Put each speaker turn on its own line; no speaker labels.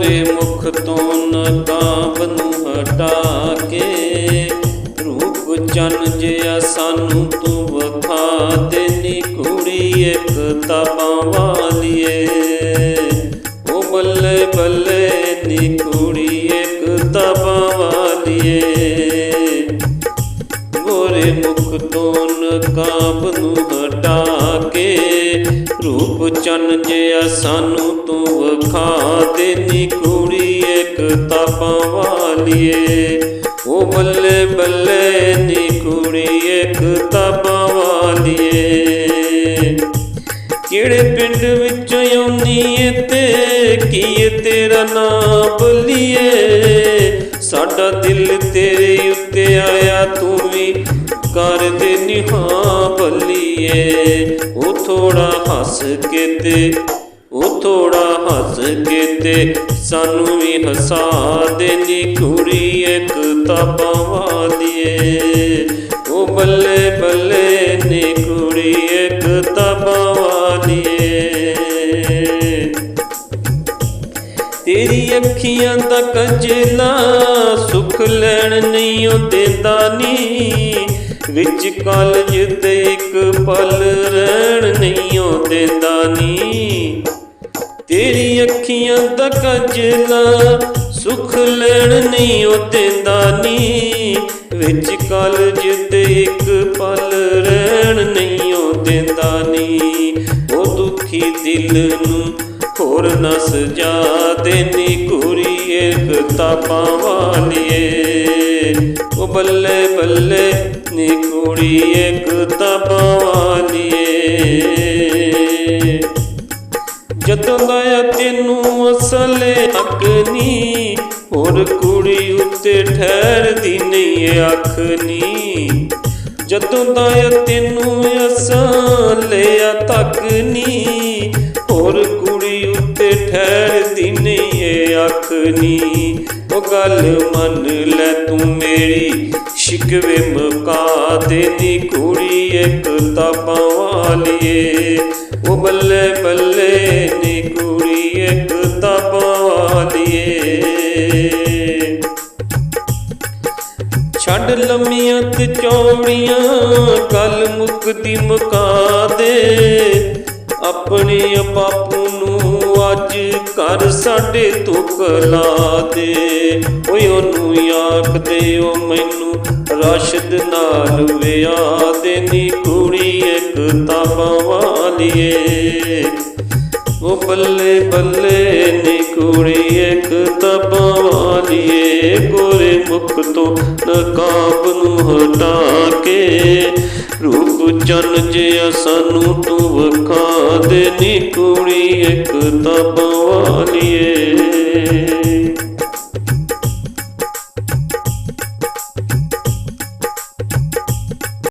ਗੋਰੇ ਮੁਖ ਤੋਂ ਨਕਾਬ ਨੂੰ ਹਟਾ ਕੇ, ਰੂਪ ਚੰਨ ਜਿਹਾ ਸਾਨੂੰ ਤੂੰ ਵਿਖਾ ਦੇ ਨੀ ਕੁੜੀ ਇੱਕ ਤਾਬਾਂ ਵਾਲੀਏ। ਉਹ ਬੱਲੇ ਬੱਲੇ ਨੀ ਕੁੜੀ ਇੱਕ ਤਾਬਾਂ ਵਾਲੀਏ। ਗੋਰੇ ਮੁਖ ਤੋਂ ਨਕਾਬ ਨੂੰ ਹਟਾ ਕੇ, ਰੂਪ ਚੰਨ ਜਿਹਾ ਸਾਨੂੰ ਤੂੰ ਵਿਖਾ ਦੇ ਨੀ ਕੁੜੀ ਇੱਕ ਤਾਬਾਂ ਵਾਲੀਏ। ਉਹ ਬੱਲੇ ਬੱਲੇ ਨੀ ਕੁੜੀ ਇੱਕ ਤਾਬਾਂ ਵਾਲੀਏ। ਕਿਹੜੇ ਪਿੰਡ ਵਿੱਚੋਂ ਆਉਂਦੀ ਏ ਤੇ ਕੀ ਏ ਤੇਰਾ ਨਾਂ ਬੋਲੀਏ। ਸਾਡਾ ਦਿਲ ਤੇਰੇ ਉੱਤੇ ਆਇਆ ਤੂੰ ਵੀ ਕਰ ਦੇ ਨੀ ਹਾਂ ਬੱਲੀਏ। ਉਹ ਥੋੜਾ ਹੱਸ ਕੇ ਤੇ ਸਾਨੂੰ ਵੀ ਹਸਾ ਦੇ ਨੀ ਕੁੜੀ ਇੱਕ ਤਾਬਾਂ ਵਾਲੀਏ। ਉਹ ਬੱਲੇ ਬੱਲੇ ਨੀ ਕੁੜੀ ਇੱਕ ਤਾਬਾਂ ਵਾਲੀਏ। ਤੇਰੀ ਅੱਖੀਆਂ ਦਾ ਕਜਲਾ ਸੁਖ ਲੈਣ ਨਹੀਂ ਉਹ ਦਿੰਦਾ ਨੀ, ਵਿੱਚ ਕਾਲਜ ਤੇ ਇੱਕ ਪਲ ਰਹਿਣ ਨਹੀਂ ਉਹ ਦਿੰਦਾ ਨੀ। ਤੇਰੀ ਅੱਖੀਆਂ ਦਾ ਕਜਲਾ ਸੁਖ ਲੈਣ ਨਹੀਂ ਉਹ ਦਿੰਦਾ ਨੀ, ਵਿੱਚ ਕਾਲਜ ਤੇ ਇੱਕ ਪਲ ਰਹਿਣ ਨਹੀਂ ਉਹ ਦਿੰਦਾ ਨੀ। ਉਹ ਦੁਖੀ ਦਿਲ ਨੂੰ ਹੋਰ ਨਾ ਸਜਾ ਦੇ ਨੀ ਕੁੜੀ ਇੱਕ ਤਾਬਾਂ ਵਾਲੀਏ। ਉਹ ਬੱਲੇ ਬੱਲੇ ਨੀ ਕੁੜੀ ਇੱਕ ਤਾਬਾਂ ਵਾਲੀਏ। ਜਦੋਂ ਦਾ ਤੈਨੂੰ ਅਸਲੇ ਹੱਕ ਨੀ, ਹੋਰ ਕੁੜੀ ਉੱਤੇ ਠਹਿਰਦੀ ਨਹੀਂ ਅੱਖ ਨੀ। ਜਦੋਂ ਦਾ ਤੈਨੂੰ ਅਸਲੇ ਤੱਕ ਨੀ, ਹੋਰ ਕੁੜੀ ਉੱਤੇ ਠਹਿਰਦੀ ਨਹੀਂ ਅੱਖ ਨੀ। ਉਹ ਗੱਲ ਮੰਨ ਲੈ ਤੂੰ ਮੇਰੀ ਸ਼ਿਕਵੇ ਮੁਕਾ ਦੇ ਨੀ ਕੁੜੀ ਇੱਕ ਤਾਬਾਂ ਵਾਲੀਏ। ਉਹ ਬੱਲੇ ਬੱਲੇ ਨੀ ਕੁੜੀ ਇੱਕ ਤਾਬਾਂ ਵਾਲੀਏ। ਛੱਡ ਲੰਮੀਆਂ ਤੇ ਚੌੜੀਆਂ ਗੱਲ ਮੁੱਕਦੀ ਮੁਕਾ ਦੇ, ਆਪਣੇ ਬਾਪੂ ਨੂੰ ਅੱਜ ਘਰ ਸਾਡੇ ਤੋਂ ਕਲਾ ਦੇ। ਓਏ ਉਹਨੂੰ ਆਖਦੇ ਉਹ ਮੈਨੂੰ ਰਾਸ਼ਦ ਨਾਲ ਵਿਆਹ ਦੇ ਨੀ ਕੁੜੀ ਇੱਕ ਤਾਬਾਂ ਵਾਲੀਏ। ਉਹ ਬੱਲੇ ਬੱਲੇ ਨੀ ਕੁੜੀ ਇੱਕ ਤਾਬਾਂ ਵਾਲੀਏ। ਗੋਰੇ ਮੁਖ ਤੋਂ ਨਕਾਬ ਨੂੰ ਹਟਾ ਕੇ, ਰੂਪ ਚੰਨ ਜਿਹਾ ਸਾਨੂੰ ਤੂੰ ਵਿਖਾ ਦੇ ਨੀ ਕੁੜੀ ਇੱਕ ਤਾਬਾਂ ਵਾਲੀਏ।